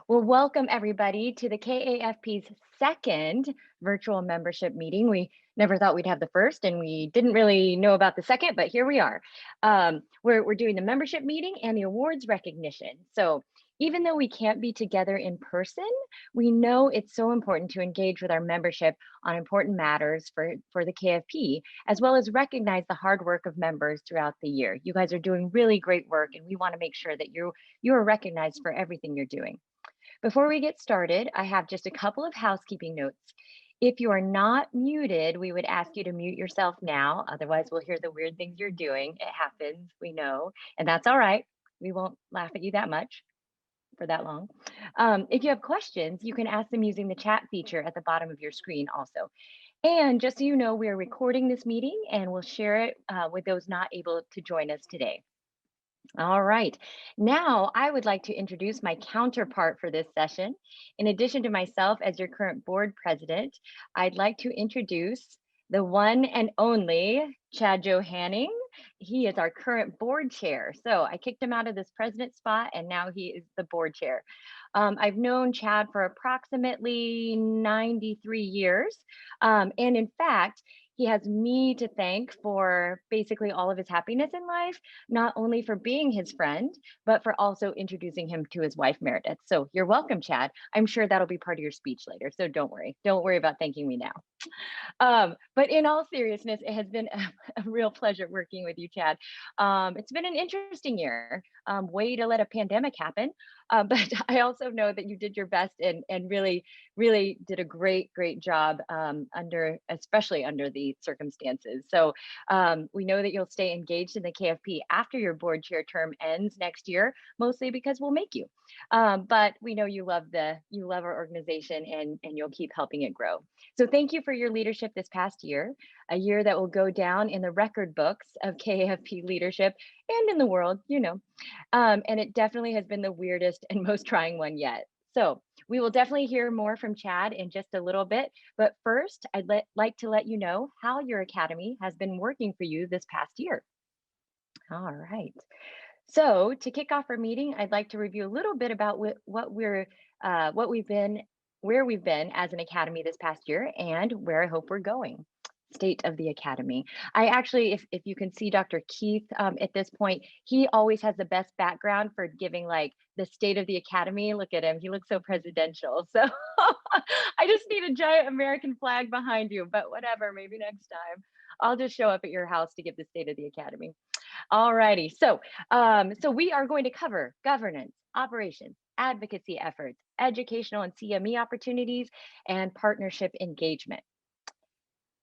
Well, welcome everybody to the KAFP's second virtual membership meeting. We never thought we'd have the first, and we didn't really know about the second, but here we are. We're doing the membership meeting and the awards recognition. So even though we can't be together in person, we know it's so important to engage with our membership on important matters for the KFP, as well as recognize the hard work of members throughout the year. You guys are doing really great work, and we want to make sure that you are recognized for everything you're doing. Before we get started, I have just a couple of housekeeping notes. If you are not muted, we would ask you to mute yourself now. Otherwise, we'll hear the weird things you're doing. It happens, we know, and that's all right. We won't laugh at you that much for that long. If you have questions, you can ask them using the chat feature at the bottom of your screen also. And just so you know, we are recording this meeting and we'll share it with those not able to join us today. All right. Now, I would like to introduce my counterpart for this session. In addition to myself as your current board president, I'd like to introduce the one and only Chad Johanning. He is our current board chair. So I kicked him out of this president spot and now he is the board chair. I've known Chad for approximately 93 years. And in fact, he has me to thank for basically all of his happiness in life, not only for being his friend, but for also introducing him to his wife, Meredith. So you're welcome, Chad. I'm sure that'll be part of your speech later. So don't worry. Don't worry about thanking me now. But in all seriousness, it has been a real pleasure working with you, Chad. It's been an interesting year. Way to let a pandemic happen. But I also know that you did your best and really did a great job especially under the circumstances. So we know that you'll stay engaged in the KFP after your board chair term ends next year, mostly because we'll make you. But we know you love our organization and you'll keep helping it grow. So thank you for your leadership this past year, a year that will go down in the record books of KAFP leadership and in the world, and it definitely has been the weirdest and most trying one yet. So we will definitely hear more from Chad in just a little bit. But first, I'd like to let you know how your academy has been working for you this past year. All right. So to kick off our meeting, I'd like to review a little bit about what we've been, where we've been as an academy this past year and where I hope we're going. State of the Academy. I actually, if you can see Dr. Keith at this point, he always has the best background for giving like the State of the Academy. Look at him. He looks so presidential. So I just need a giant American flag behind you, but whatever, maybe next time. I'll just show up at your house to give the State of the Academy. All righty. So we are going to cover governance, operations, advocacy efforts, educational and CME opportunities, and partnership engagement.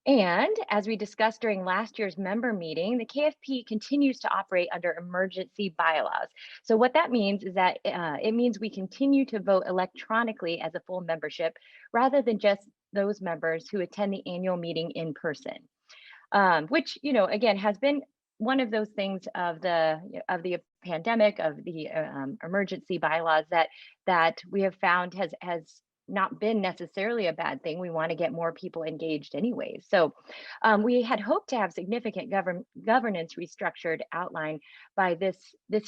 And as we discussed during last year's member meeting, the KFP continues to operate under emergency bylaws. So what that means is that it means we continue to vote electronically as a full membership rather than just those members who attend the annual meeting in person, which, again, has been one of those things of the pandemic, of the emergency bylaws that we have found has not been necessarily a bad thing. We want to get more people engaged anyways. So we had hoped to have significant governance restructured outlined by this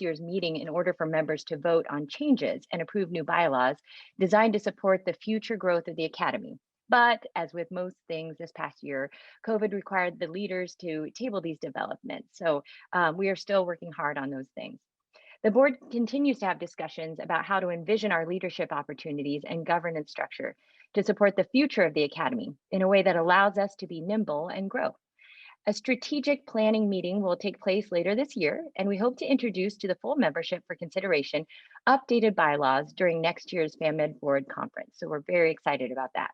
year's meeting in order for members to vote on changes and approve new bylaws designed to support the future growth of the Academy. But as with most things this past year, COVID required the leaders to table these developments. So we are still working hard on those things. The board continues to have discussions about how to envision our leadership opportunities and governance structure to support the future of the Academy in a way that allows us to be nimble and grow. A strategic planning meeting will take place later this year, and we hope to introduce to the full membership for consideration updated bylaws during next year's FAMED board conference. So we're very excited about that.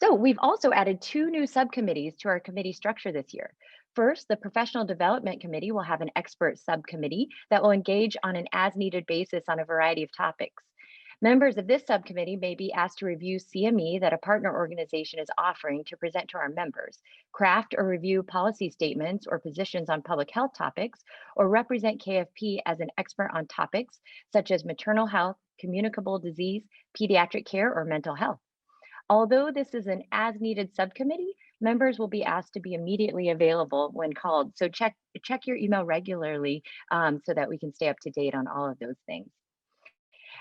So we've also added 2 new subcommittees to our committee structure this year. First, the Professional Development Committee will have an expert subcommittee that will engage on an as-needed basis on a variety of topics. Members of this subcommittee may be asked to review CME that a partner organization is offering to present to our members, craft or review policy statements or positions on public health topics, or represent KFP as an expert on topics such as maternal health, communicable disease, pediatric care, or mental health. Although this is an as-needed subcommittee, members will be asked to be immediately available when called. So check your email regularly so that we can stay up to date on all of those things.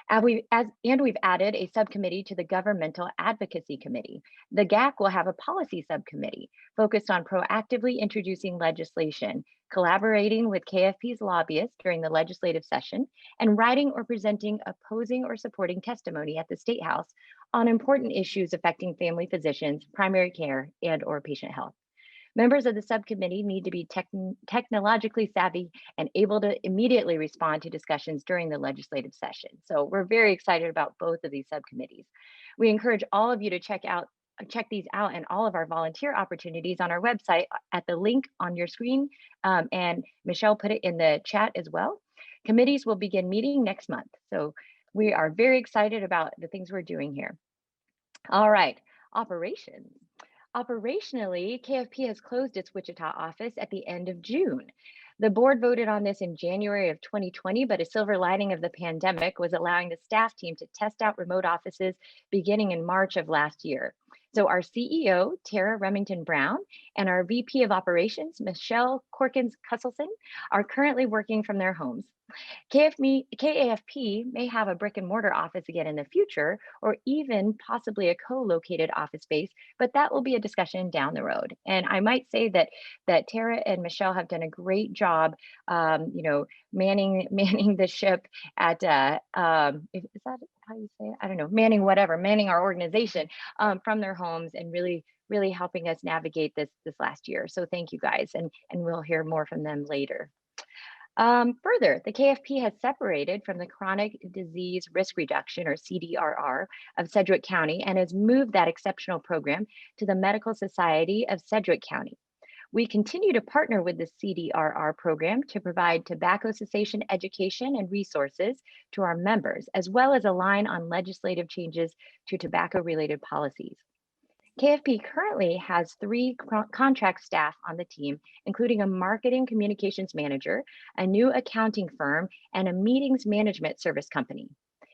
And we've added a subcommittee to the Governmental Advocacy Committee. The GAC will have a policy subcommittee focused on proactively introducing legislation, collaborating with KFP's lobbyists during the legislative session, and writing or presenting opposing or supporting testimony at the State House on important issues affecting family physicians, primary care, and/or patient health. Members of the subcommittee need to be technologically savvy and able to immediately respond to discussions during the legislative session. So we're very excited about both of these subcommittees. We encourage all of you to check these out and all of our volunteer opportunities on our website at the link on your screen. And Michelle put it in the chat as well. Committees will begin meeting next month. So we are very excited about the things we're doing here. All right, operations. Operationally, KFP has closed its Wichita office at the end of June. The board voted on this in January of 2020, but a silver lining of the pandemic was allowing the staff team to test out remote offices beginning in March of last year. So our CEO, Tara Remington Brown, and our VP of Operations, Michelle Corkins-Cusselson, are currently working from their homes. KAFP may have a brick and mortar office again in the future, or even possibly a co-located office space, but that will be a discussion down the road. And I might say that Tara and Michelle have done a great job, manning the ship at, is that how you say it? I don't know, manning our organization from their homes and really helping us navigate this last year. So thank you guys, and we'll hear more from them later. Further, the KFP has separated from the Chronic Disease Risk Reduction, or CDRR, of Sedgwick County and has moved that exceptional program to the Medical Society of Sedgwick County. We continue to partner with the CDRR program to provide tobacco cessation education and resources to our members, as well as align on legislative changes to tobacco-related policies. KFP currently has 3 contract staff on the team, including a marketing communications manager, a new accounting firm, and a meetings management service company.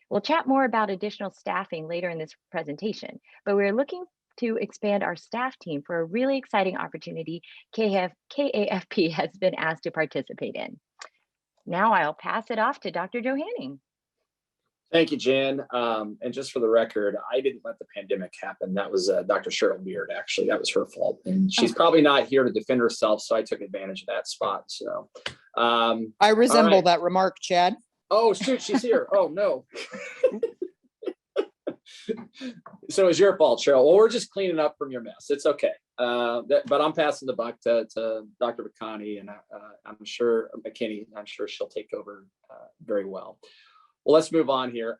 We'll chat more about additional staffing later in this presentation, but we're looking to expand our staff team for a really exciting opportunity KAFP has been asked to participate in. Now I'll pass it off to Dr. Joe Hanning. Thank you, Jan. And just for the record, I didn't let the pandemic happen. That was Dr. Cheryl Beard, actually. That was her fault. And she's probably not here to defend herself, so I took advantage of that spot. So I resemble that remark, Chad. Oh, shoot, she's here. Oh, no. So it's your fault, Cheryl. Well, we're just cleaning up from your mess. It's okay. But I'm passing the buck to Dr. McConney, and I'm sure McKinney, I'm sure she'll take over very well. Well, let's move on here.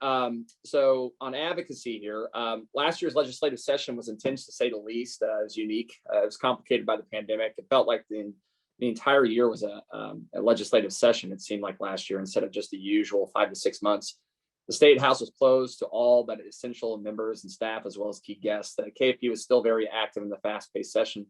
So on advocacy here, last year's legislative session was intense, to say the least. It was unique. It was complicated by the pandemic. It felt like the entire year was a legislative session, it seemed like last year, instead of just the usual 5 to 6 months. The State House was closed to all but essential members and staff, as well as key guests. The KFP was still very active in the fast-paced session.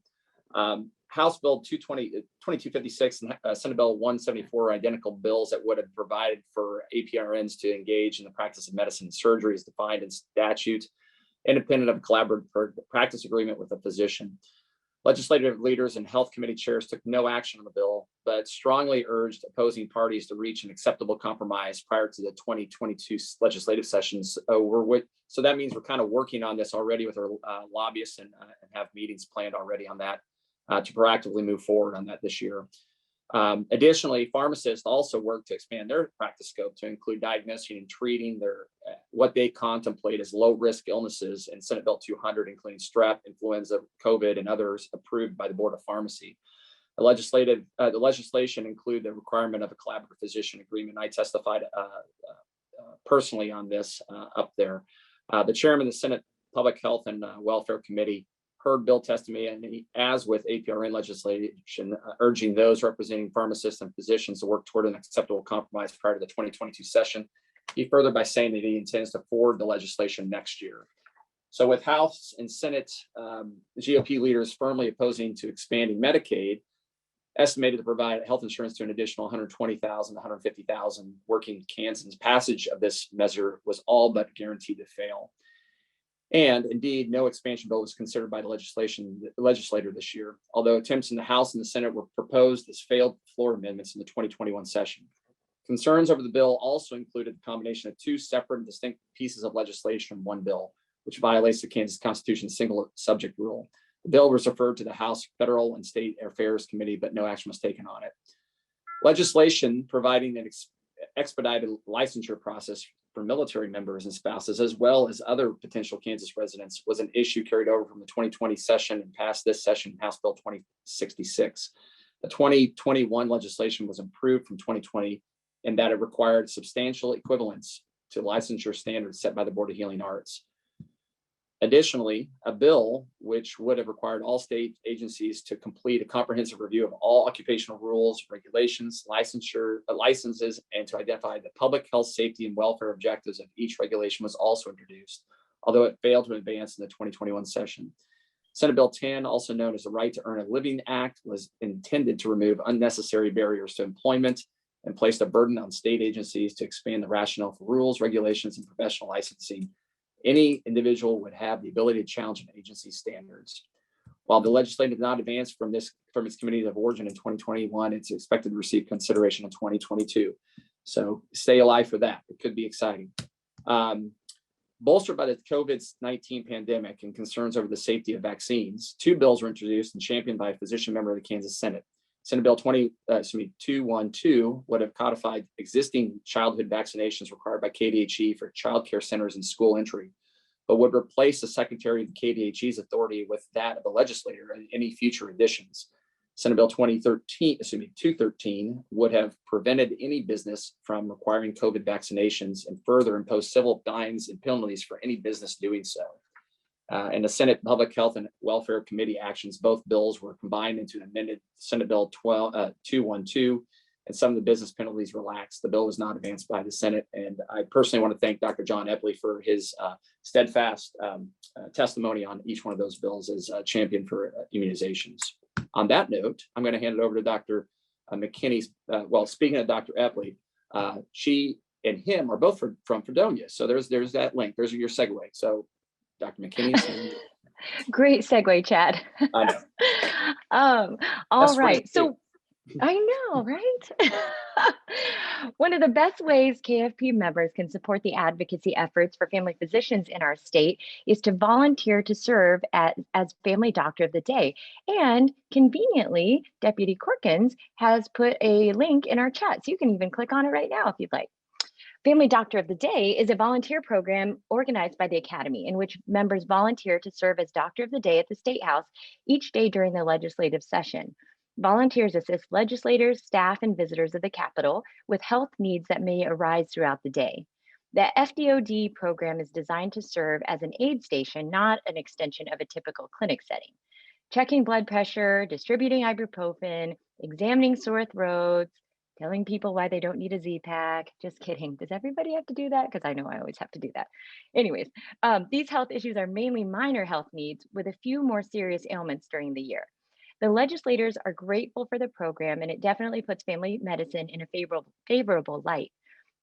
House Bill 2256 and Senate Bill 174 are identical bills that would have provided for APRNs to engage in the practice of medicine and surgery as defined in statute, independent of a collaborative practice agreement with a physician. Legislative leaders and health committee chairs took no action on the bill, but strongly urged opposing parties to reach an acceptable compromise prior to the 2022 legislative sessions. So that means we're kind of working on this already with our lobbyists and have meetings planned already on that. To proactively move forward on that this year. Additionally, pharmacists also work to expand their practice scope to include diagnosing and treating what they contemplate as low-risk illnesses in Senate Bill 200, including strep, influenza, COVID, and others approved by the Board of Pharmacy. The legislation include the requirement of a collaborative physician agreement. I testified personally on this up there. The chairman of the Senate Public Health and Welfare Committee heard bill testimony, and as with APRN legislation, urging those representing pharmacists and physicians to work toward an acceptable compromise prior to the 2022 session. He furthered by saying that he intends to forward the legislation next year. So with House and Senate GOP leaders firmly opposing to expanding Medicaid, estimated to provide health insurance to an additional 120,000 to 150,000 working Kansans, passage of this measure was all but guaranteed to fail. And indeed, no expansion bill was considered by the legislator this year, although attempts in the House and the Senate were proposed as failed floor amendments in the 2021 session. Concerns over the bill also included the combination of two separate and distinct pieces of legislation in one bill, which violates the Kansas Constitution's single subject rule. The bill was referred to the House Federal and State Affairs Committee, but no action was taken on it. Legislation providing an expedited licensure process for military members and spouses, as well as other potential Kansas residents, was an issue carried over from the 2020 session and passed this session, House Bill 2066. The 2021 legislation was improved from 2020 in that it required substantial equivalence to licensure standards set by the Board of Healing Arts. Additionally, a bill which would have required all state agencies to complete a comprehensive review of all occupational rules, regulations, licenses, and to identify the public health, safety, and welfare objectives of each regulation was also introduced, although it failed to advance in the 2021 session. Senate Bill 10, also known as the Right to Earn a Living Act, was intended to remove unnecessary barriers to employment and placed a burden on state agencies to expand the rationale for rules, regulations, and professional licensing. Any individual would have the ability to challenge an agency's standards. While the legislation did not advance from its committee of origin in 2021, it's expected to receive consideration in 2022. So stay alive for that. It could be exciting. Bolstered by the COVID-19 pandemic and concerns over the safety of vaccines, two bills were introduced and championed by a physician member of the Kansas Senate. Senate Bill 212 would have codified existing childhood vaccinations required by KDHE for child care centers and school entry, but would replace the Secretary of KDHE's authority with that of the legislator in any future additions. Senate Bill 213 would have prevented any business from requiring COVID vaccinations and further imposed civil fines and penalties for any business doing so. And the Senate Public Health and Welfare Committee actions, both bills were combined into an amended Senate Bill 212, and some of the business penalties relaxed. The bill was not advanced by the Senate, and I personally want to thank Dr. John Epley for his steadfast testimony on each one of those bills as a champion for immunizations. On that note, I'm going to hand it over to Dr. McKinney. Well, speaking of Dr. Epley, she and him are both from Fredonia, so there's that link. There's your segue. So, Dr. McKinney. Great segue, Chad. I know. All right. So I know, right? One of the best ways KFP members can support the advocacy efforts for family physicians in our state is to volunteer to serve as Family Doctor of the Day. And conveniently, Deputy Corkins has put a link in our chat, so you can even click on it right now if you'd like. Family Doctor of the Day is a volunteer program organized by the Academy in which members volunteer to serve as Doctor of the Day at the State House each day during the legislative session. Volunteers assist legislators, staff, and visitors of the Capitol with health needs that may arise throughout the day. The FDOD program is designed to serve as an aid station, not an extension of a typical clinic setting. Checking blood pressure, distributing ibuprofen, examining sore throats, telling people why they don't need a Z-Pack. Just kidding. Does everybody have to do that? Because I know I always have to do that. Anyways, these health issues are mainly minor health needs with a few more serious ailments during the year. The legislators are grateful for the program, and it definitely puts family medicine in a favorable light.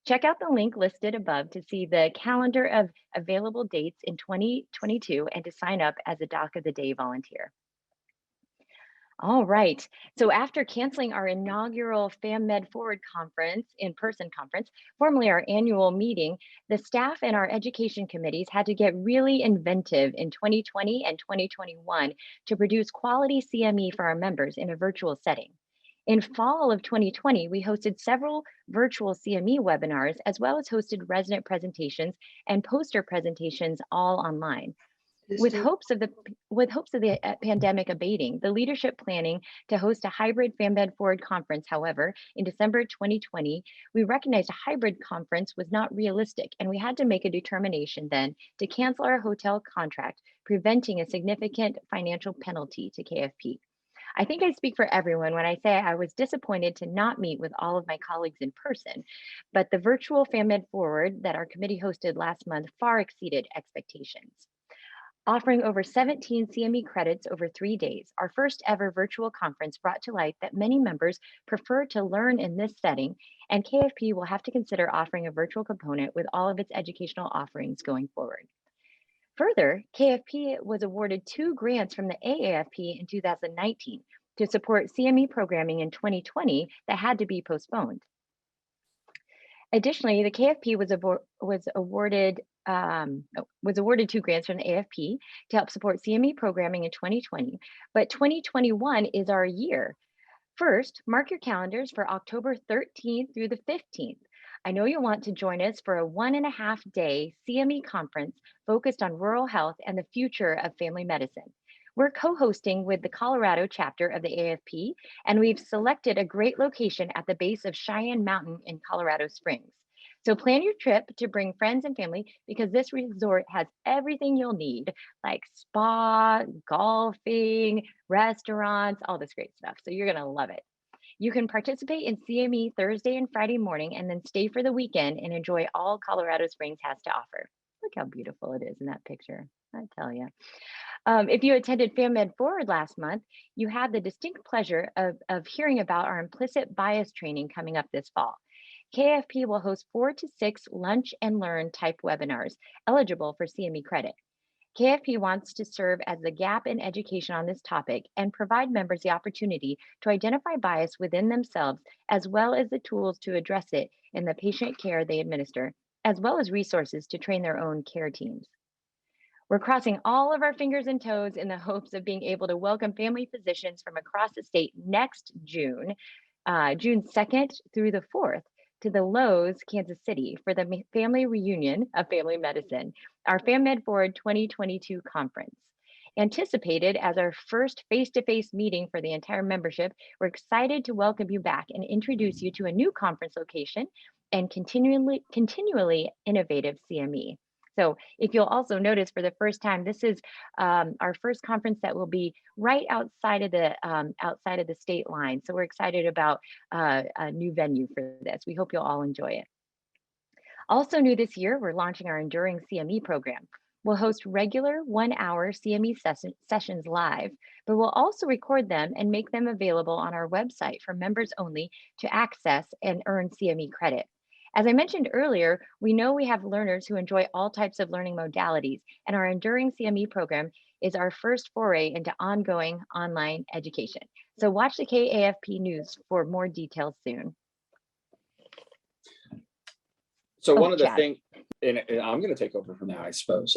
Check out the link listed above to see the calendar of available dates in 2022 and to sign up as a Doc of the Day volunteer. All right. So after canceling our inaugural FamMed Forward conference, in-person conference, formerly our annual meeting, the staff and our education committees had to get really inventive in 2020 and 2021 to produce quality CME for our members in a virtual setting. In fall of 2020, we hosted several virtual CME webinars, as well as hosted resident presentations and poster presentations all online. With hopes of the pandemic abating, the leadership planning to host a hybrid FamMed Forward conference, however, in December 2020, we recognized a hybrid conference was not realistic, and we had to make a determination then to cancel our hotel contract, preventing a significant financial penalty to KFP. I think I speak for everyone when I say I was disappointed to not meet with all of my colleagues in person, but the virtual FamMed Forward that our committee hosted last month far exceeded expectations. Offering over 17 CME credits over 3 days, our first ever virtual conference brought to light that many members prefer to learn in this setting, and KFP will have to consider offering a virtual component with all of its educational offerings going forward. Further, KFP was awarded 2 grants from the AAFP in 2019 to support CME programming in 2020 that had to be postponed. Additionally, the KFP was awarded 2 grants from the AFP to help support CME programming in 2020, but 2021 is our year. First, mark your calendars for October 13th through the 15th. I know you'll want to join us for a 1.5-day CME conference focused on rural health and the future of family medicine. We're co-hosting with the Colorado chapter of the AFP, and we've selected a great location at the base of Cheyenne Mountain in Colorado Springs. So plan your trip to bring friends and family because this resort has everything you'll need, like spa, golfing, restaurants, all this great stuff. So you're gonna love it. You can participate in CME Thursday and Friday morning and then stay for the weekend and enjoy all Colorado Springs has to offer. Look how beautiful it is in that picture, I tell you. If you attended FAMMed Forward last month, you had the distinct pleasure of hearing about our implicit bias training coming up this fall. KFP will host 4 to 6 lunch and learn type webinars eligible for CME credit. KFP wants to serve as the gap in education on this topic and provide members the opportunity to identify bias within themselves, as well as the tools to address it in the patient care they administer, as well as resources to train their own care teams. We're crossing all of our fingers and toes in the hopes of being able to welcome family physicians from across the state next June, June 2nd through the 4th, to the Lowe's, Kansas City for the family reunion of family medicine, our FAMMed Forward 2022 conference. Anticipated as our first face-to-face meeting for the entire membership, we're excited to welcome you back and introduce you to a new conference location and continually innovative CME. So if you'll also notice for the first time, this is our first conference that will be right outside of the state line. So we're excited about a new venue for this. We hope you'll all enjoy it. Also new this year, we're launching our Enduring CME program. We'll host regular 1-hour CME sessions live, but we'll also record them and make them available on our website for members only to access and earn CME credit. As I mentioned earlier, we know we have learners who enjoy all types of learning modalities, and our Enduring CME program is our first foray into ongoing online education. So watch the KAFP news for more details soon. So one of the things, and I'm going to take over from that, I suppose.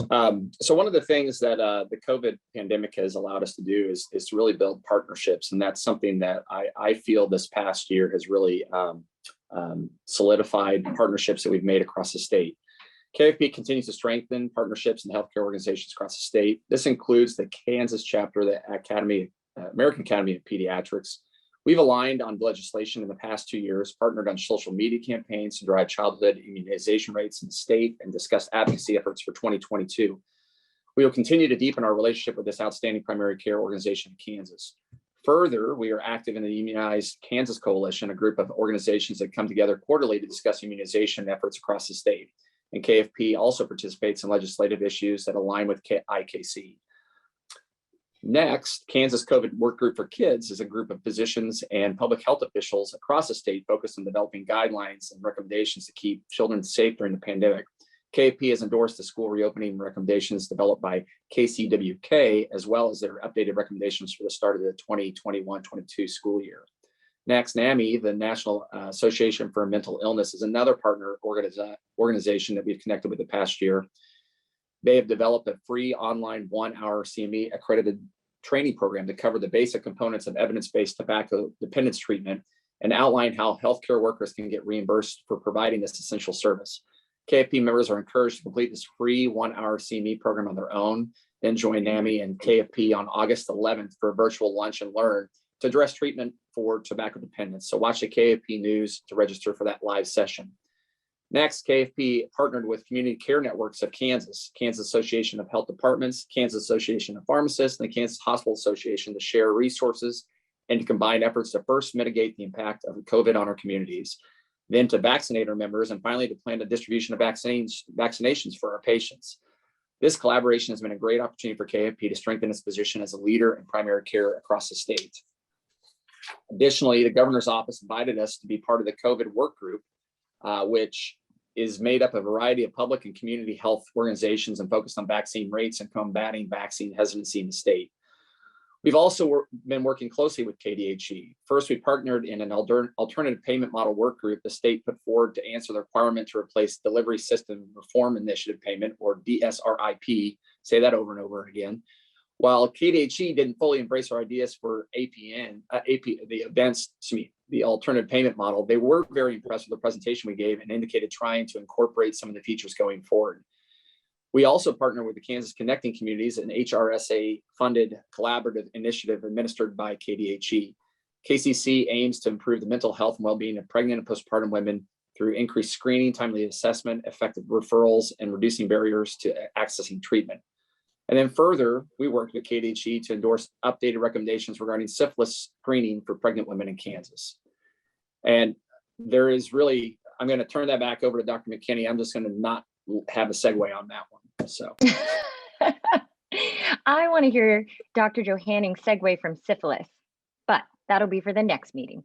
So one of the things that the COVID pandemic has allowed us to do is to really build partnerships. And that's something that I feel this past year has really solidified partnerships that we've made across the state. KFP continues to strengthen partnerships in healthcare organizations across the state. This includes the Kansas chapter, the American Academy of Pediatrics. We've aligned on legislation in the past 2 years, partnered on social media campaigns to drive childhood immunization rates in the state, and discussed advocacy efforts for 2022. We will continue to deepen our relationship with this outstanding primary care organization in Kansas. Further, we are active in the Immunized Kansas Coalition, a group of organizations that come together quarterly to discuss immunization efforts across the state. And KFP also participates in legislative issues that align with IKC. Next, Kansas COVID Work Group for Kids is a group of physicians and public health officials across the state focused on developing guidelines and recommendations to keep children safe during the pandemic. KFP has endorsed the school reopening recommendations developed by KCWK, as well as their updated recommendations for the start of the 2021-22 school year. Next, NAMI, the National Association for Mental Illness, is another partner organization that we've connected with the past year. They have developed a free online 1-hour CME accredited training program to cover the basic components of evidence-based tobacco dependence treatment and outline how healthcare workers can get reimbursed for providing this essential service. KFP members are encouraged to complete this free 1-hour CME program on their own, then join NAMI and KFP on August 11th for a virtual lunch and learn to address treatment for tobacco dependence. So watch the KFP news to register for that live session. Next, KFP partnered with Community Care Networks of Kansas, Kansas Association of Health Departments, Kansas Association of Pharmacists, and the Kansas Hospital Association to share resources and to combine efforts to first mitigate the impact of COVID on our communities, then to vaccinate our members, and finally to plan the distribution of vaccinations for our patients. This collaboration has been a great opportunity for KFP to strengthen its position as a leader in primary care across the state. Additionally, the governor's office invited us to be part of the COVID work group, which is made up of a variety of public and community health organizations and focused on vaccine rates and combating vaccine hesitancy in the state. We've also been working closely with KDHE. First, we partnered in an alternative payment model work group the state put forward to answer the requirement to replace Delivery System Reform Initiative Payment, or DSRIP, say that over and over again. While KDHE didn't fully embrace our ideas for the alternative payment model, they were very impressed with the presentation we gave and indicated trying to incorporate some of the features going forward. We also partner with the Kansas Connecting Communities, an HRSA-funded collaborative initiative administered by KDHE. KCC aims to improve the mental health and well-being of pregnant and postpartum women through increased screening, timely assessment, effective referrals, and reducing barriers to accessing treatment. And then further, we worked with KDHE to endorse updated recommendations regarding syphilis screening for pregnant women in Kansas. And there is really, I'm going to turn that back over to Dr. McKinney. I'm just going to not have a segue on that one. So I want to hear Dr. Johanning segue from syphilis, but that'll be for the next meeting.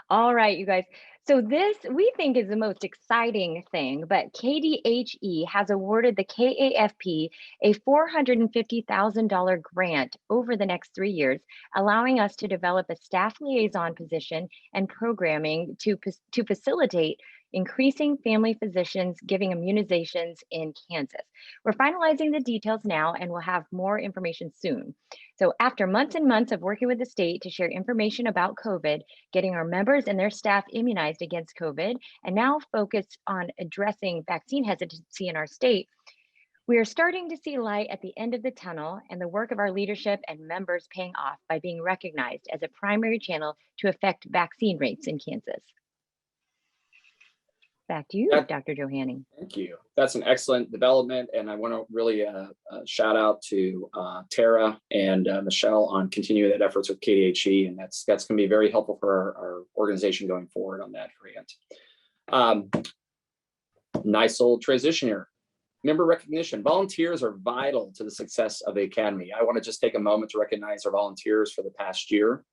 All right, you guys. So this we think is the most exciting thing, but KDHE has awarded the KAFP a $450,000 grant over the next 3 years, allowing us to develop a staff liaison position and programming to facilitate increasing family physicians giving immunizations in Kansas. We're finalizing the details now and we'll have more information soon. So after months and months of working with the state to share information about COVID, getting our members and their staff immunized against COVID, and now focus on addressing vaccine hesitancy in our state, we are starting to see light at the end of the tunnel and the work of our leadership and members paying off by being recognized as a primary channel to affect vaccine rates in Kansas. Back to you, Dr. Johanning. Thank you. That's an excellent development. And I want to really shout out to Tara and Michelle on continuing that efforts with KDHE. And that's going to be very helpful for our organization going forward on that grant. Nice old transition here. Member recognition. Volunteers are vital to the success of the Academy. I want to just take a moment to recognize our volunteers for the past year.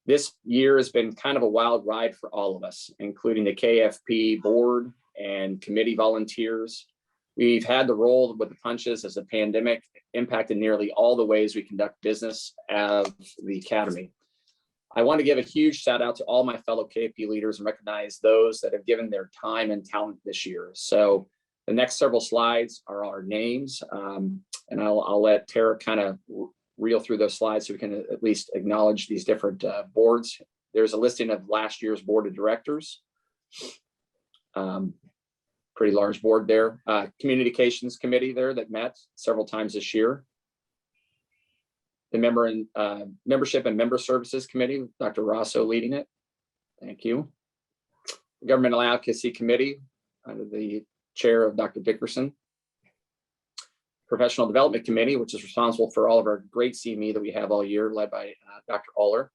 This year has been kind of a wild ride for all of us, including the KFP board and committee volunteers. We've had to roll with the punches as the pandemic impacted nearly all the ways we conduct business of the Academy. I want to give a huge shout out to all my fellow KFP leaders and recognize those that have given their time and talent this year. So the next several slides are our names, and I'll let Tara kind of reel through those slides so we can at least acknowledge these different boards. There's a listing of last year's board of directors. Pretty large board there. Communications committee there that met several times this year. The membership and member services committee, Dr. Rosso leading it. Thank you. The governmental advocacy committee under the chair of Dr. Dickerson. Professional Development Committee, which is responsible for all of our great CME that we have all year, led by Dr. Aller.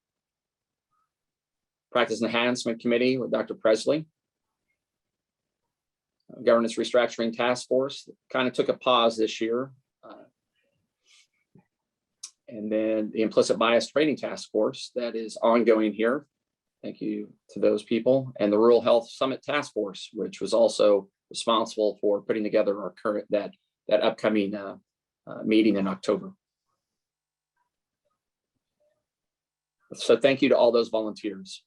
Practice Enhancement Committee with Dr. Presley. Governance Restructuring Task Force kind of took a pause this year. And then the Implicit Bias Training Task Force that is ongoing here. Thank you to those people. And the Rural Health Summit Task Force, which was also responsible for putting together our current that upcoming meeting in October. So thank you to all those volunteers.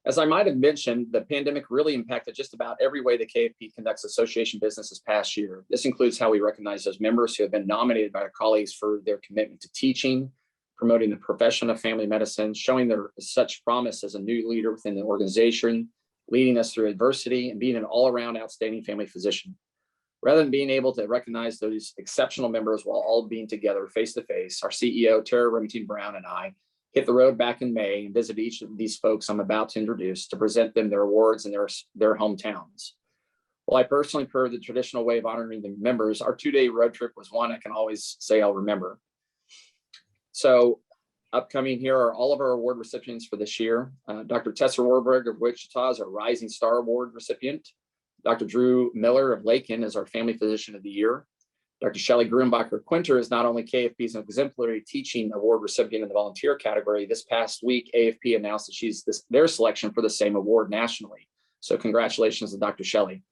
As I might have mentioned, the pandemic really impacted just about every way the KFP conducts association business this past year. This includes how we recognize those members who have been nominated by our colleagues for their commitment to teaching, promoting the profession of family medicine, showing their such promise as a new leader within the organization, leading us through adversity, and being an all-around outstanding family physician. Rather than being able to recognize those exceptional members while all being together face-to-face, our CEO, Tara Remington-Brown, and I hit the road back in May and visited each of these folks I'm about to introduce to present them their awards in their hometowns. While I personally prefer the traditional way of honoring the members, our 2-day road trip was one I can always say I'll remember. So upcoming here are all of our award recipients for this year. Dr. Tessa Warburg of Wichita is our Rising Star Award recipient. Dr. Drew Miller of Lakin is our Family Physician of the Year. Dr. Shelley Grumbacher Quinter is not only KFP's Exemplary Teaching Award recipient in the volunteer category. This past week, AFP announced that she's their selection for the same award nationally. So congratulations to Dr. Shelley.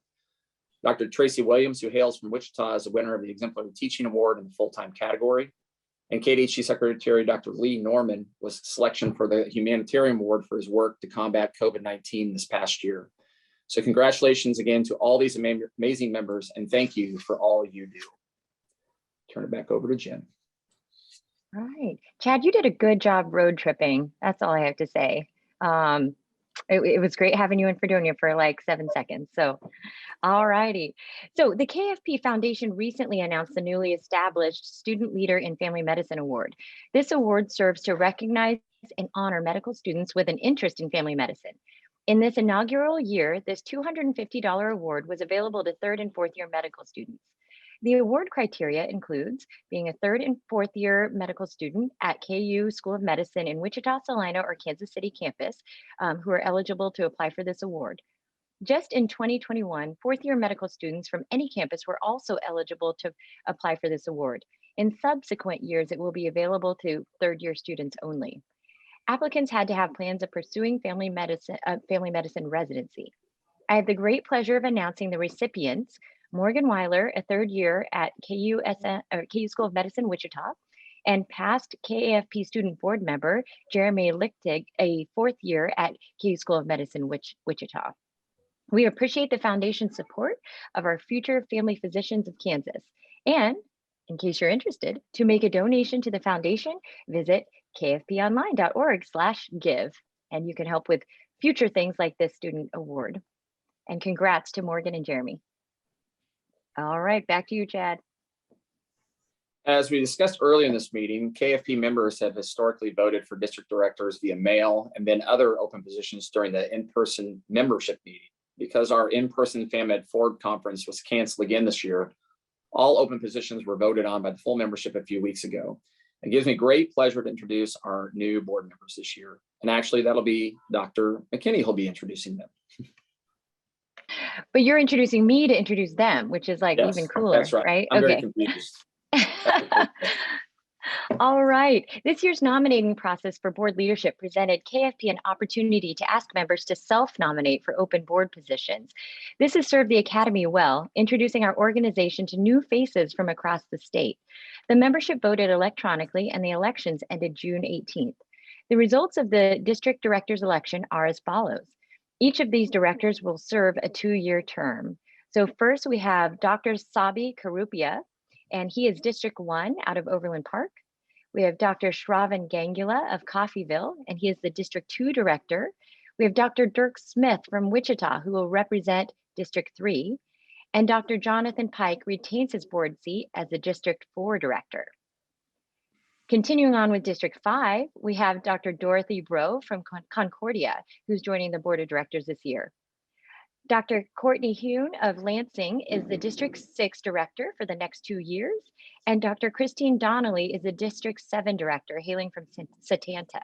Dr. Tracy Williams, who hails from Wichita, is the winner of the Exemplary Teaching Award in the full-time category. And KDHE Secretary Dr. Lee Norman was selection for the Humanitarian Award for his work to combat COVID-19 this past year. So congratulations again to all these amazing members, and thank you for all you do. Turn it back over to Jen. All right, Chad, you did a good job road tripping. That's all I have to say. It was great having you in Fredonia for like 7 seconds. So, all righty. So the KFP Foundation recently announced the newly established Student Leader in Family Medicine Award. This award serves to recognize and honor medical students with an interest in family medicine. In this inaugural year, this $250 award was available to 3rd and 4th year medical students. The award criteria includes being a 3rd and 4th year medical student at KU School of Medicine in Wichita, Salina, or Kansas City campus who are eligible to apply for this award. Just in 2021, 4th year medical students from any campus were also eligible to apply for this award. In subsequent years, it will be available to 3rd year students only. Applicants had to have plans of pursuing family medicine residency. I have the great pleasure of announcing the recipients: Morgan Weiler, a 3rd year at KU School of Medicine, Wichita, and past KAFP student board member, Jeremy Lichtig, a 4th year at KU School of Medicine, Wichita. We appreciate the foundation's support of our future family physicians of Kansas. And in case you're interested, to make a donation to the foundation, visit kfponline.org/give, and you can help with future things like this student award. And congrats to Morgan and Jeremy. All right, back to you, Chad. As we discussed earlier in this meeting, KFP members have historically voted for district directors via mail and then other open positions during the in-person membership meeting. Because our in-person FAMED Ford conference was canceled again this year, all open positions were voted on by the full membership a few weeks ago. It gives me great pleasure to introduce our new board members this year. And actually, that'll be Dr. McKinney who'll be introducing them. But you're introducing me to introduce them, which is like even cooler, that's right? I'm okay. very confused. All right. This year's nominating process for board leadership presented KFP an opportunity to ask members to self-nominate for open board positions. This has served the Academy well, introducing our organization to new faces from across the state. The membership voted electronically, and the elections ended June 18th. The results of the district directors election are as follows. Each of these directors will serve a 2-year term. So first we have Dr. Sabi Karupia, and he is District 1 out of Overland Park. We have Dr. Shravan Gangula of Coffeyville, and he is the District 2 director. We have Dr. Dirk Smith from Wichita, who will represent District 3. And Dr. Jonathan Pike retains his board seat as the District 4 director. Continuing on with District 5, we have Dr. Dorothy Bro from Concordia, who's joining the board of directors this year. Dr. Courtney Hune of Lansing is the District 6 director for the next 2 years, and Dr. Christine Donnelly is the District 7 director, hailing from Satanta.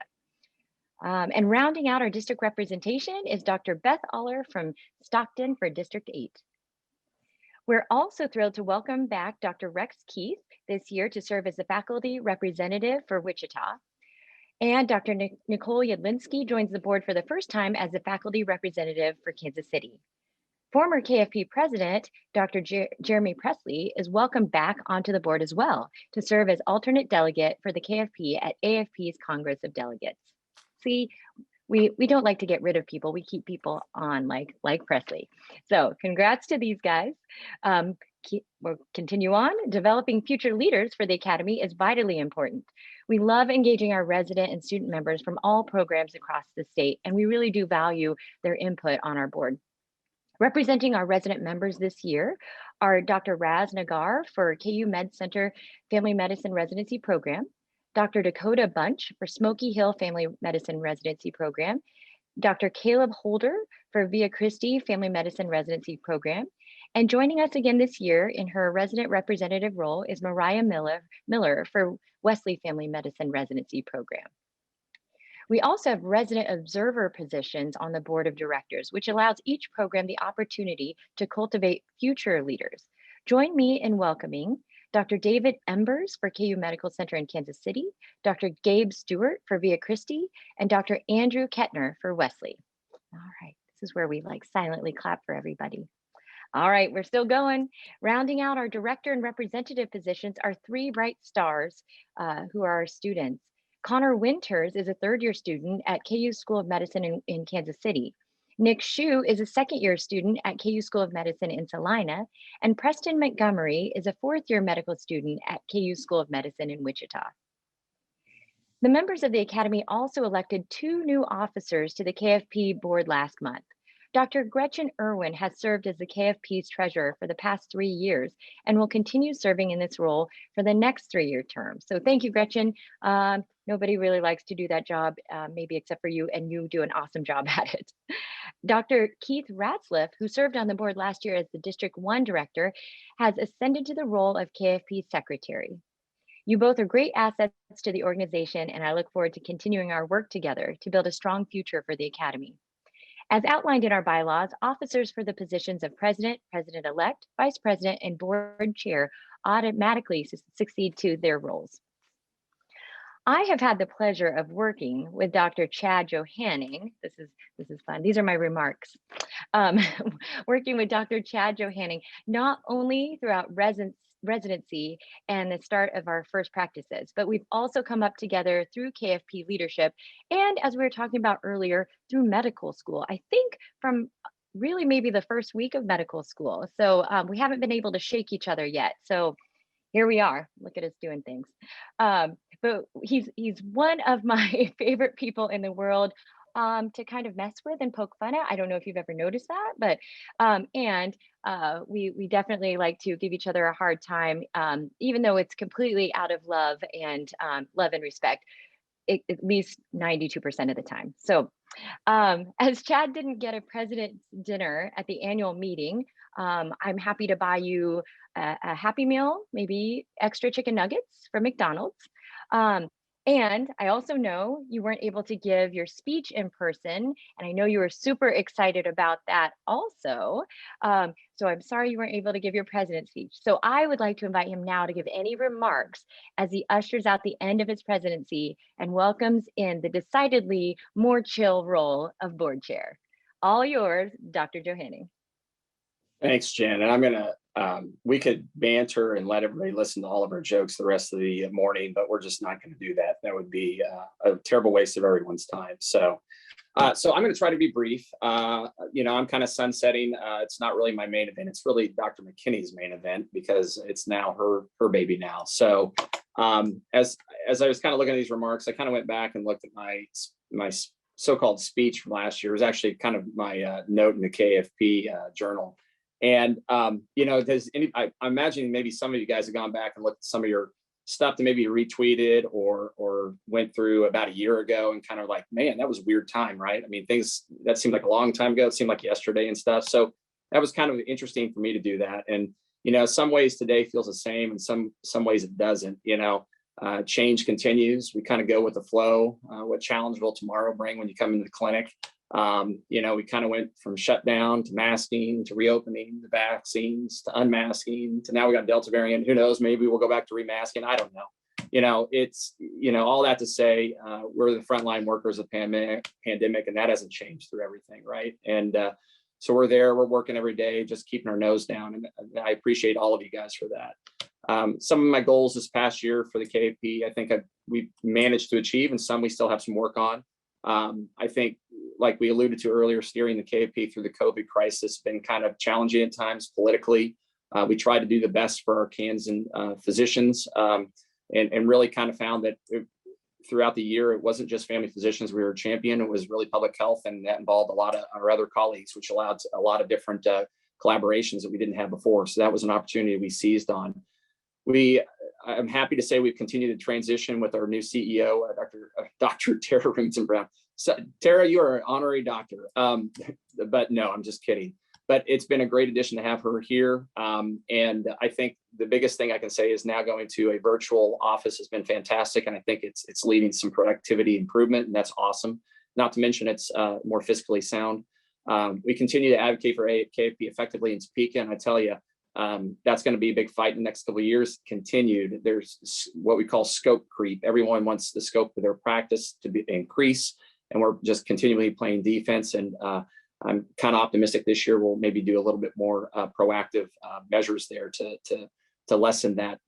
And rounding out our district representation is Dr. Beth Aller from Stockton for District 8. We're also thrilled to welcome back Dr. Rex Keith this year to serve as the faculty representative for Wichita. And Dr. Nicole Yadlinski joins the board for the first time as the faculty representative for Kansas City. Former KFP president, Dr. Jeremy Presley, is welcomed back onto the board as well to serve as alternate delegate for the KFP at AFP's Congress of Delegates. See, we don't like to get rid of people. We keep people on like Presley. So congrats to these guys. We'll continue on. Developing future leaders for the Academy is vitally important. We love engaging our resident and student members from all programs across the state, and we really do value their input on our board. Representing our resident members this year are Dr. Raz Nagar for KU Med Center Family Medicine Residency Program, Dr. Dakota Bunch for Smoky Hill Family Medicine Residency Program, Dr. Caleb Holder for Via Christi Family Medicine Residency Program, and joining us again this year in her resident representative role is Mariah Miller for Wesley Family Medicine Residency Program. We also have resident observer positions on the board of directors, which allows each program the opportunity to cultivate future leaders. Join me in welcoming Dr. David Embers for KU Medical Center in Kansas City, Dr. Gabe Stewart for Via Christi, and Dr. Andrew Kettner for Wesley. All right, this is where we like silently clap for everybody. All right, we're still going. Rounding out our director and representative positions are three bright stars who are our students. Connor Winters is a third-year student at KU School of Medicine in Kansas City. Nick Shue is a second-year student at KU School of Medicine in Salina. And Preston Montgomery is a fourth-year medical student at KU School of Medicine in Wichita. The members of the Academy also elected two new officers to the KFP board last month. Dr. Gretchen Irwin has served as the KFP's treasurer for the past 3 years and will continue serving in this role for the next 3-year term. So thank you, Gretchen. Nobody really likes to do that job, maybe except for you, and you do an awesome job at it. Dr. Keith Ratzliff, who served on the board last year as the District 1 director, has ascended to the role of KFP secretary. You both are great assets to the organization, and I look forward to continuing our work together to build a strong future for the Academy. As outlined in our bylaws, officers for the positions of president, president-elect, vice president, and board chair automatically succeed to their roles. I have had the pleasure of working with Dr. Chad Johanning. This is fun. These are my remarks. Working with Dr. Chad Johanning, not only throughout residency and the start of our first practices, but we've also come up together through KFP leadership. And as we were talking about earlier, through medical school, I think from really maybe the first week of medical school. So we haven't been able to shake each other yet. So here we are, look at us doing things. But he's one of my favorite people in the world to kind of mess with and poke fun at. I don't know if you've ever noticed that, but we definitely like to give each other a hard time, even though it's completely out of love and respect, at least 92% of the time. So as Chad didn't get a president's dinner at the annual meeting, I'm happy to buy you a Happy Meal, maybe extra chicken nuggets from McDonald's. And I also know you weren't able to give your speech in person, and I know you were super excited about that also. So I'm sorry you weren't able to give your president's speech. So I would like to invite him now to give any remarks as he ushers out the end of his presidency and welcomes in the decidedly more chill role of board chair. All yours, Dr. Johanning. Thanks, Jen. And I'm gonna, we could banter and let everybody listen to all of our jokes the rest of the morning, but we're just not gonna do that. That would be a terrible waste of everyone's time. So I'm gonna try to be brief. I'm kind of sunsetting. It's not really my main event. It's really Dr. McKinney's main event because it's now her baby now. So as I was kind of looking at these remarks, I kind of went back and looked at my so-called speech from last year. It was actually kind of my note in the KFP journal. And, I'm imagining maybe some of you guys have gone back and looked at some of your stuff that maybe you retweeted or went through about a year ago and kind of like, man, that was a weird time, right? I mean, things that seemed like a long time ago, it seemed like yesterday and stuff. So that was kind of interesting for me to do that. And, some ways today feels the same and some ways it doesn't, change continues. We kind of go with the flow. What challenge will tomorrow bring when you come into the clinic? We kind of went from shutdown to masking to reopening to vaccines to unmasking to now we got Delta variant. Who knows? Maybe we'll go back to remasking. I don't know. It's all that to say we're the frontline workers of pandemic, and that hasn't changed through everything, right? And so we're there. We're working every day, just keeping our nose down, and I appreciate all of you guys for that. Some of my goals this past year for the KFP, I think we've managed to achieve, and some we still have some work on. I think, like we alluded to earlier, steering the KFP through the COVID crisis has been kind of challenging at times politically. We tried to do the best for our Kansan physicians and really kind of found that throughout the year, it wasn't just family physicians we were a champion, it was really public health, and that involved a lot of our other colleagues, which allowed a lot of different collaborations that we didn't have before. So that was an opportunity we seized on. I'm happy to say we've continued to transition with our new CEO, Dr. Tara Remington Brown. So, Tara, you are an honorary doctor, but no, I'm just kidding. But it's been a great addition to have her here. And I think the biggest thing I can say is now going to a virtual office has been fantastic. And I think it's leading some productivity improvement, and that's awesome. Not to mention it's more fiscally sound. We continue to advocate for KFP effectively in Topeka, and I tell you, that's going to be a big fight in the next couple of years. Continued, there's what we call scope creep. Everyone wants the scope of their practice to increase, and we're just continually playing defense. And I'm kind of optimistic this year we'll maybe do a little bit more proactive measures there to lessen that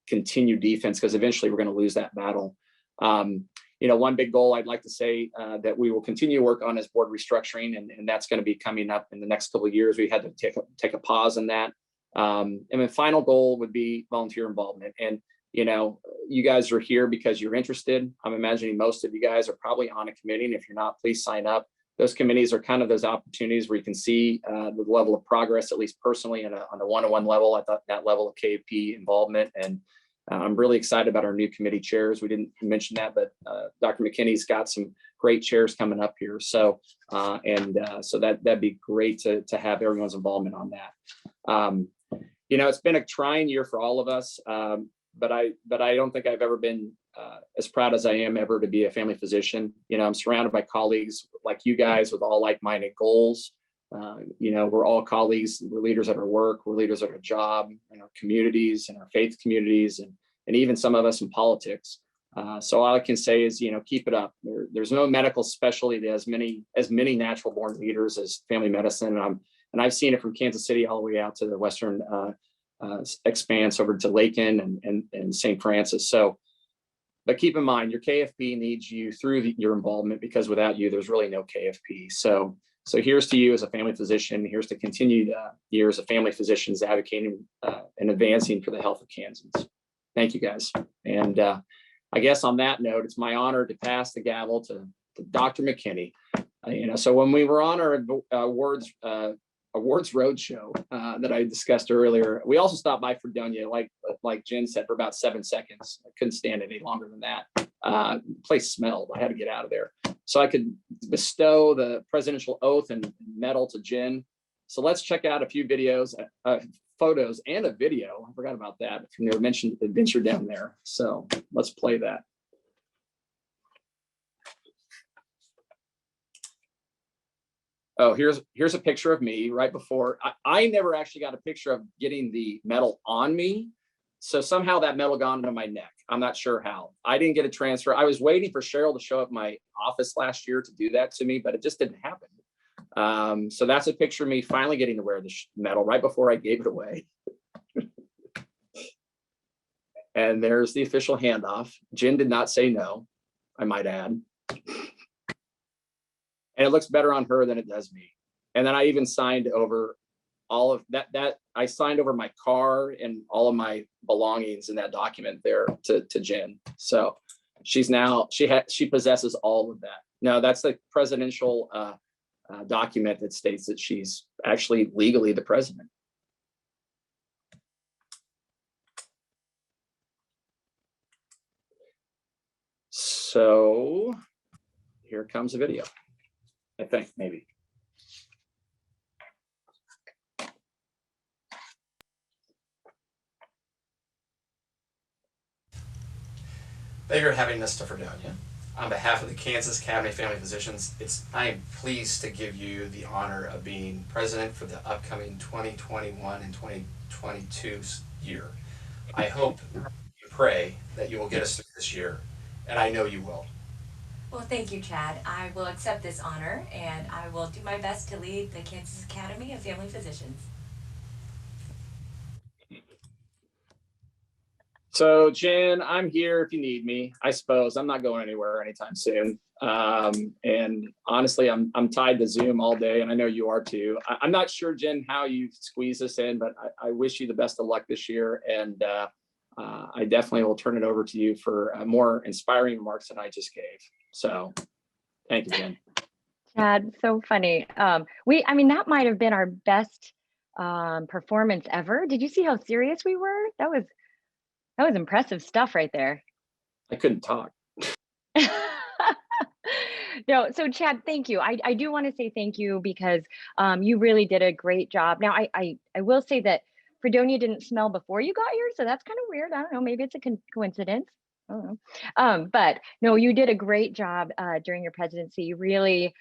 continued defense, because eventually we're going to lose that battle. One big goal I'd like to say that we will continue to work on is board restructuring, and that's going to be coming up in the next couple of years. We had to take a pause on that. And the final goal would be volunteer involvement. And you guys are here because you're interested. I'm imagining most of you guys are probably on a committee, and if you're not, please sign up. Those committees are kind of those opportunities where you can see the level of progress, at least personally, on a one-on-one level, at that level of KAFP involvement. And I'm really excited about our new committee chairs. We didn't mention that, but Dr. McKinney's got some great chairs coming up here. So so that'd be great to have everyone's involvement on that. It's been a trying year for all of us, but I don't think I've ever been as proud as I am ever to be a family physician. I'm surrounded by colleagues like you guys with all like-minded goals. We're all colleagues. We're leaders at our work. We're leaders at our job, in our communities, in our faith communities, and even some of us in politics. So all I can say is, keep it up. There's no medical specialty that has as many natural born leaders as family medicine. And I've seen it from Kansas City all the way out to the Western expanse over to Lakin and St. Francis. But keep in mind, your KFP needs you through your involvement, because without you, there's really no KFP. So here's to you as a family physician. Here's to continued years of family physicians advocating and advancing for the health of Kansans. Thank you, guys. And I guess on that note, it's my honor to pass the gavel to Dr. McKinney. So when we were on our awards roadshow that I discussed earlier, we also stopped by Fredonia, like Jen said, for about 7 seconds. I couldn't stand it any longer than that. The place smelled. I had to get out of there so I could bestow the presidential oath and medal to Jen. So let's check out a few videos, photos, and a video. I forgot about that from the adventure down there. So let's play that. Oh, here's a picture of me right before. I never actually got a picture of getting the medal on me. So somehow that medal got into my neck. I'm not sure how. I didn't get a transfer. I was waiting for Cheryl to show up my office last year to do that to me, but it just didn't happen. So that's a picture of me finally getting to wear the medal right before I gave it away. And there's the official handoff. Jen did not say no, I might add. And it looks better on her than it does me. And then I even signed over all of that. I signed over my car and all of my belongings in that document there to Jen. So she possesses all of that. No, that's the presidential document that states that she's actually legally the president. So here comes a video. I think maybe. Thank you for having us to Fredonia. On behalf of the Kansas Academy of Family Physicians, I am pleased to give you the honor of being president for the upcoming 2021 and 2022 year. I hope and pray that you will get us through this year, and I know you will. Well, thank you, Chad. I will accept this honor, and I will do my best to lead the Kansas Academy of Family Physicians. So, Jen, I'm here if you need me. I suppose I'm not going anywhere anytime soon. And honestly, I'm tied to Zoom all day, and I know you are too. I'm not sure, Jen, how you squeeze this in, but I wish you the best of luck this year. And I definitely will turn it over to you for more inspiring remarks than I just gave. So thank you, Jen. Chad, so funny. I mean, that might have been our best performance ever. Did you see how serious we were? That was impressive stuff right there. I couldn't talk. No, so Chad, thank you. I do want to say thank you because you really did a great job. Now, I will say that Fredonia didn't smell before you got here, so that's kind of weird. I don't know, maybe it's a coincidence. I don't know. But no, you did a great job during your presidency. You really,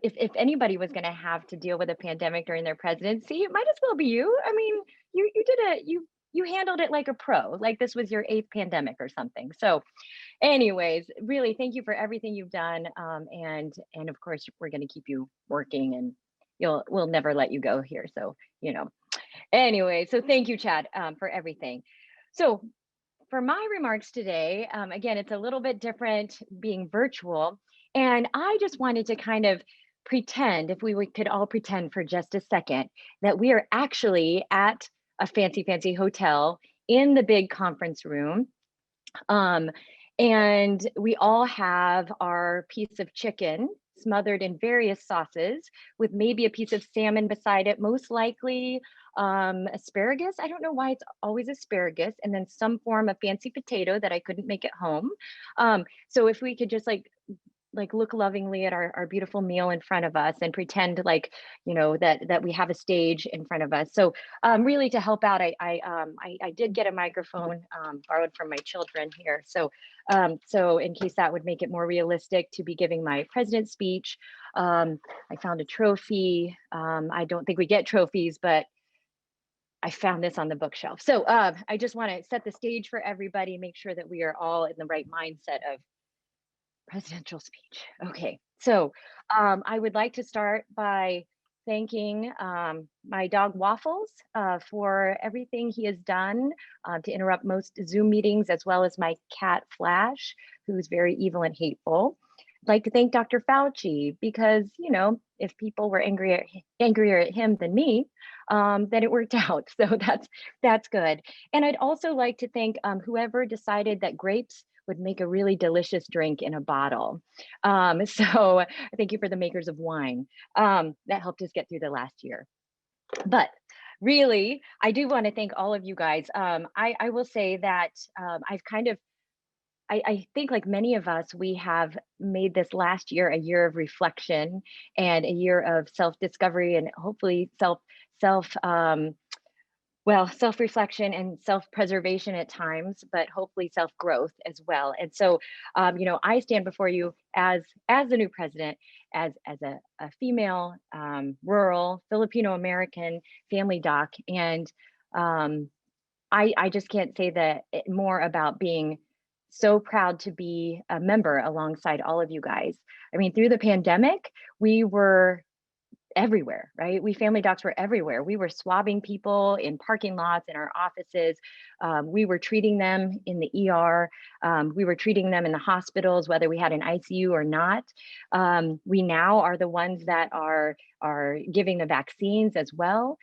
if anybody was going to have to deal with a pandemic during their presidency, it might as well be you. I mean, you handled it like a pro, like this was your 8th pandemic or something. So anyways, really, thank you for everything you've done. And of course, we're going to keep you working, and we'll never let you go here. So, anyway, so thank you, Chad, for everything. So for my remarks today, again, it's a little bit different being virtual. And I just wanted to kind of pretend, if we could all pretend for just a second, that we are actually at a fancy, fancy hotel in the big conference room. And we all have our piece of chicken smothered in various sauces with maybe a piece of salmon beside it, most likely asparagus. I don't know why it's always asparagus, and then some form of fancy potato that I couldn't make at home. So if we could just look lovingly at our beautiful meal in front of us and pretend like that we have a stage in front of us. So really, to help out, I did get a microphone borrowed from my children here, so in case that would make it more realistic to be giving my president's speech. I found a trophy. I don't think we get trophies, but I found this on the bookshelf. So I just want to set the stage for everybody, make sure that we are all in the right mindset of presidential speech. Okay, so I would like to start by thanking my dog Waffles for everything he has done to interrupt most Zoom meetings, as well as my cat Flash, who's very evil and hateful. I'd like to thank Dr. Fauci because, if people were angrier at him than me, then it worked out. So that's good. And I'd also like to thank whoever decided that grapes would make a really delicious drink in a bottle. So thank you for the makers of wine. That helped us get through the last year. But really, I do want to thank all of you guys. I will say that I think, like many of us, we have made this last year a year of reflection and a year of self-discovery, and hopefully self-reflection and self-preservation at times, but hopefully self-growth as well. And so, I stand before you as the new president, as a female, rural Filipino American family doc, and I just can't say that more about being so proud to be a member alongside all of you guys. I mean, through the pandemic, we were everywhere, right? We family docs were everywhere. We were swabbing people in parking lots, in our offices. We were treating them in the ER. We were treating them in the hospitals, whether we had an ICU or not. We now are the ones that are giving the vaccines as well.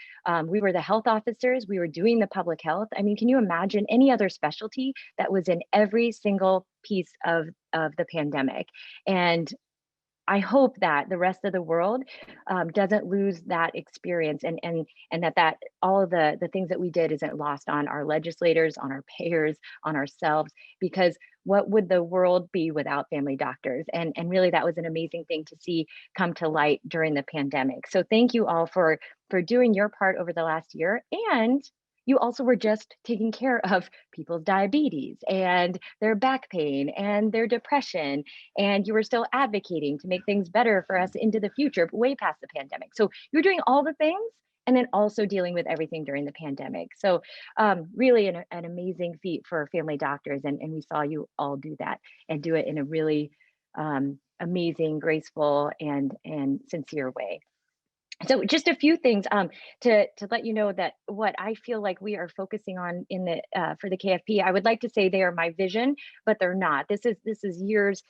We were the health officers. We were doing the public health. I mean, can you imagine any other specialty that was in every single piece of the pandemic? And I hope that the rest of the world doesn't lose that experience, and that all of the things that we did isn't lost on our legislators, on our payers, on ourselves, because what would the world be without family doctors? And really, that was an amazing thing to see come to light during the pandemic. So thank you all for doing your part over the last year. And you also were just taking care of people's diabetes and their back pain and their depression, and you were still advocating to make things better for us into the future, way past the pandemic. So you're doing all the things and then also dealing with everything during the pandemic. So really an amazing feat for family doctors, and we saw you all do that and do it in a really amazing, graceful, and sincere way. So just a few things to let you know that what I feel like we are focusing on in the for the KFP. I would like to say they are my vision, but they're not. This is years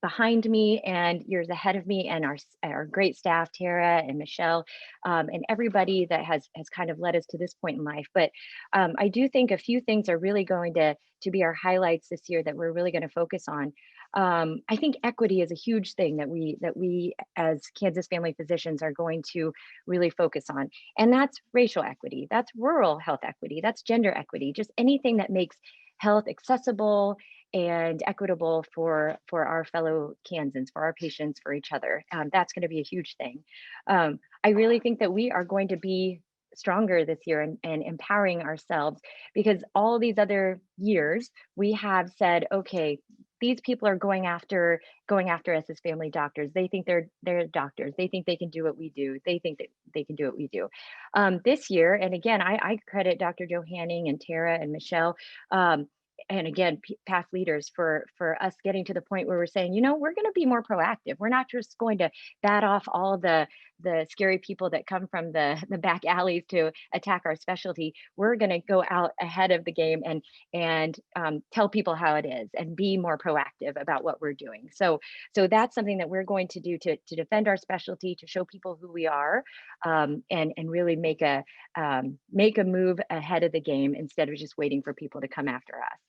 behind me and years ahead of me, and our great staff, Tara and Michelle, and everybody that has kind of led us to this point in life. But I do think a few things are really going to be our highlights this year that we're really going to focus on. I think equity is a huge thing that we as Kansas family physicians are going to really focus on. And that's racial equity, that's rural health equity, that's gender equity, just anything that makes health accessible and equitable for our fellow Kansans, for our patients, for each other. That's going to be a huge thing. I really think that we are going to be stronger this year and empowering ourselves, because all these other years we have said, okay, these people are going after us as family doctors. They think they're doctors. They think they can do what we do. They think that they can do what we do. This year, and again, I credit Dr. Johanning and Tara and Michelle and again, past leaders for us getting to the point where we're saying, you know, we're going to be more proactive. We're not just going to bat off all the scary people that come from the back alleys to attack our specialty. We're going to go out ahead of the game and tell people how it is and be more proactive about what we're doing. So that's something that we're going to do to defend our specialty, to show people who we are, and really make a move ahead of the game instead of just waiting for people to come after us.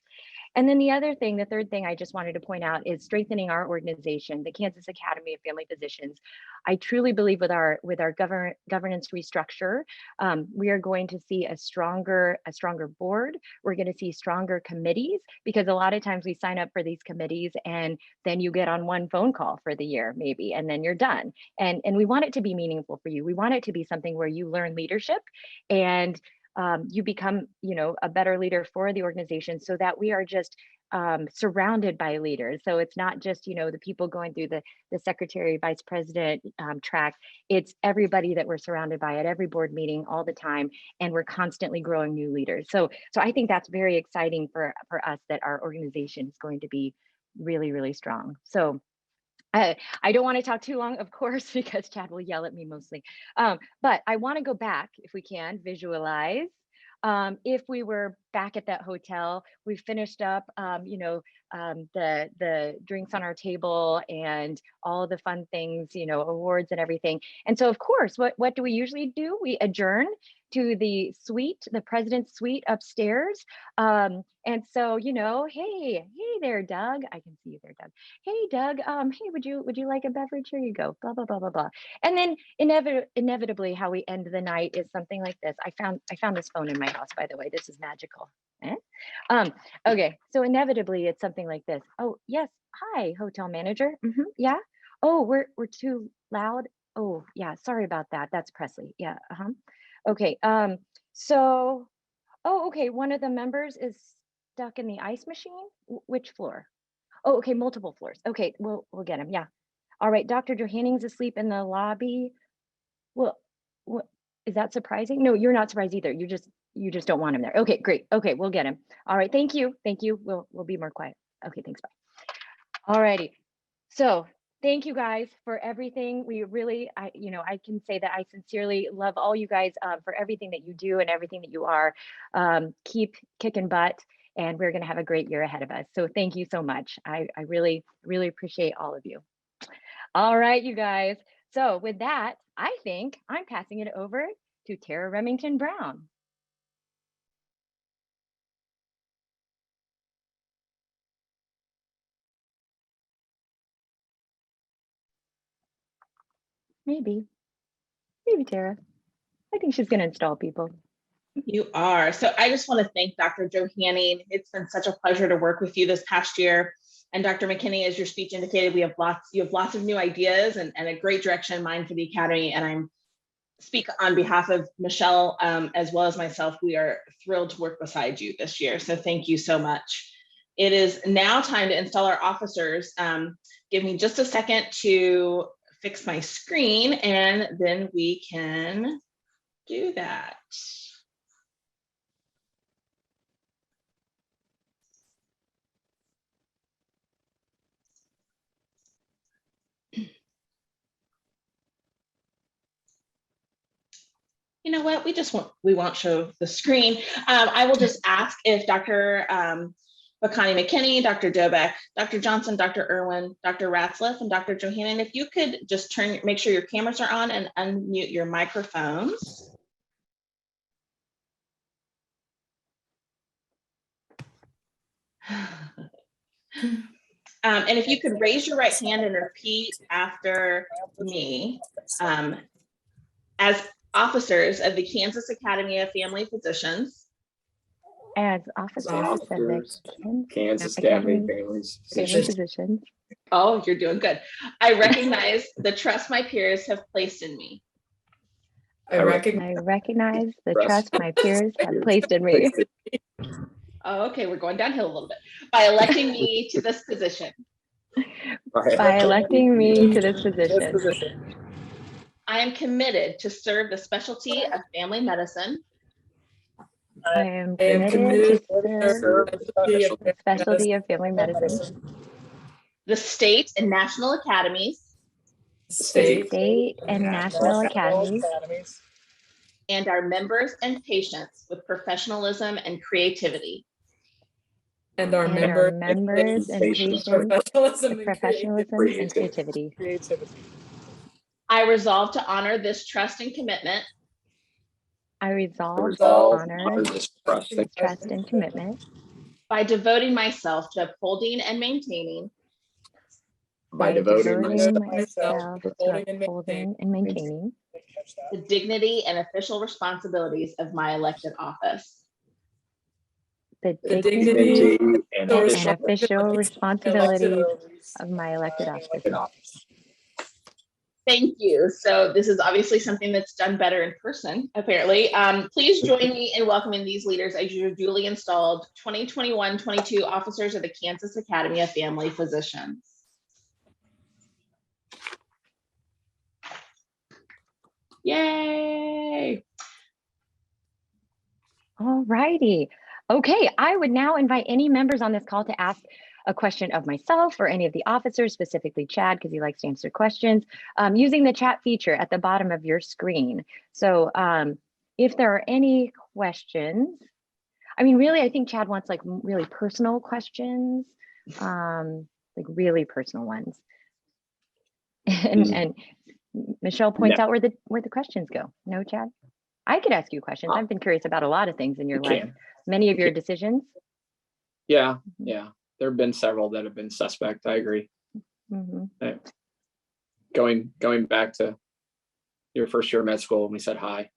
And then the third thing I just wanted to point out is strengthening our organization, the Kansas Academy of Family Physicians. I truly believe with our governance restructure, we are going to see a stronger board. We're going to see stronger committees, because a lot of times we sign up for these committees and then you get on one phone call for the year maybe, and then you're done. And we want it to be meaningful for you. We want it to be something where you learn leadership and you become, you know, a better leader for the organization, so that we are just surrounded by leaders. So it's not just, you know, the people going through the secretary, vice president track. It's everybody that we're surrounded by at every board meeting all the time, and we're constantly growing new leaders. So I think that's very exciting for us, that our organization is going to be really, really strong. So I don't want to talk too long, of course, because Chad will yell at me mostly. But I want to go back, if we can, visualize. If we were back at that hotel, we finished up, you know, the drinks on our table and all the fun things, you know, awards and everything. And so, of course, what do we usually do? We adjourn to the suite, the president's suite upstairs. And so, you know, hey there, Doug. I can see you there, Doug. Hey, Doug. Hey, would you like a beverage? Here you go. Blah blah blah blah blah. And then inevitably, how we end the night is something like this. I found this phone in my house, by the way. This is magical. Okay, so inevitably it's something like this. Oh yes, hi, hotel manager. Yeah. Oh, we're too loud. Oh yeah, sorry about that. That's Presley. Yeah. Okay. So, oh, okay. One of the members is stuck in the ice machine. Which floor? Oh, okay. Multiple floors. Okay, we'll get him. Yeah. All right. Dr. Johanning's asleep in the lobby. Well, what is that surprising? No, you're not surprised either. You just don't want him there. Okay, great. Okay, we'll get him. All right. Thank you. Thank you. We'll be more quiet. Okay. Thanks. Bye. All righty. So thank you guys for everything. We really, I can say that I sincerely love all you guys for everything that you do and everything that you are. Keep kicking butt, and we're going to have a great year ahead of us. So thank you so much. I really, really appreciate all of you. All right, you guys. So with that, I think I'm passing it over to Tara Remington Brown. Maybe Tara. I think she's going to install people. You are. So I just want to thank Dr. Johanning. It's been such a pleasure to work with you this past year. And Dr. McKinney, as your speech indicated, you have lots of new ideas and a great direction in mind for the Academy. And I'm speak on behalf of Michelle, as well as myself. We are thrilled to work beside you this year. So thank you so much. It is now time to install our officers. Give me just a second to fix my screen, and then we can do that. You know what, we won't show the screen. I will just ask if Dr. Bakani McKinney, Dr. Dobek, Dr. Johnson, Dr. Irwin, Dr. Ratzliff, and Dr. Johanning, if you could just make sure your cameras are on and unmute your microphones. And if you could raise your right hand and repeat after me. As officers of the Kansas Academy of Family Physicians. As officers of the Kansas Academy of Family Physicians. Oh, you're doing good. I recognize the trust my peers have placed in me. I recognize the trust my peers have placed in me. Oh, okay, we're going downhill a little bit. By electing me to this position. By electing me to this position. I am committed to serve the specialty of family medicine. I am committed to serve the specialty of family medicine, the state and national academies, state and national academies, and our members and patients with professionalism and creativity. And our members and patients with professionalism and creativity. I resolve to honor this trust and commitment. I resolve to honor this trust and commitment by devoting myself to upholding and maintaining by devoting myself to upholding and maintaining the dignity and official responsibilities of my elected office. The dignity and official responsibilities of my elected office. Thank you. So this is obviously something that's done better in person, apparently. Please join me in welcoming these leaders as your duly installed 2021-22 officers of the Kansas Academy of Family Physicians. Yay! All righty. Okay, I would now invite any members on this call to ask a question of myself or any of the officers, specifically Chad, because he likes to answer questions, using the chat feature at the bottom of your screen. So if there are any questions, I mean, really, I think Chad wants like really personal questions, like really personal ones. And Michelle points out where the questions go. No, Chad? I could ask you questions. I've been curious about a lot of things in your life. Many of your decisions. Yeah. There have been several that have been suspect. I agree. Mm-hmm. Going back to your first year of med school when we said hi.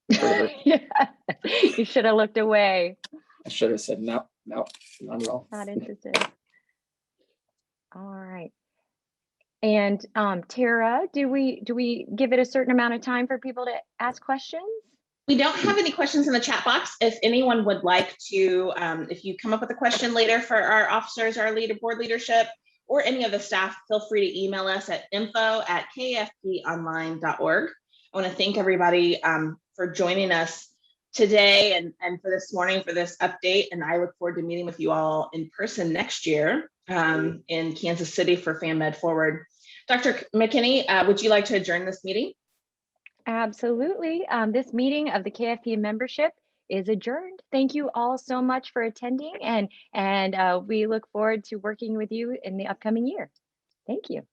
Yeah. You should have looked away. I should have said no, not at all. Not interested. All right. And Tara, do we give it a certain amount of time for people to ask questions? We don't have any questions in the chat box. If anyone would like to, if you come up with a question later for our officers, our board leadership, or any of the staff, feel free to email us at info@kafponline.org. I want to thank everybody for joining us today and for this morning for this update. And I look forward to meeting with you all in person next year in Kansas City for FAMMed Forward. Dr. McKinney, would you like to adjourn this meeting? Absolutely. This meeting of the KFP membership is adjourned. Thank you all so much for attending, and we look forward to working with you in the upcoming year. Thank you.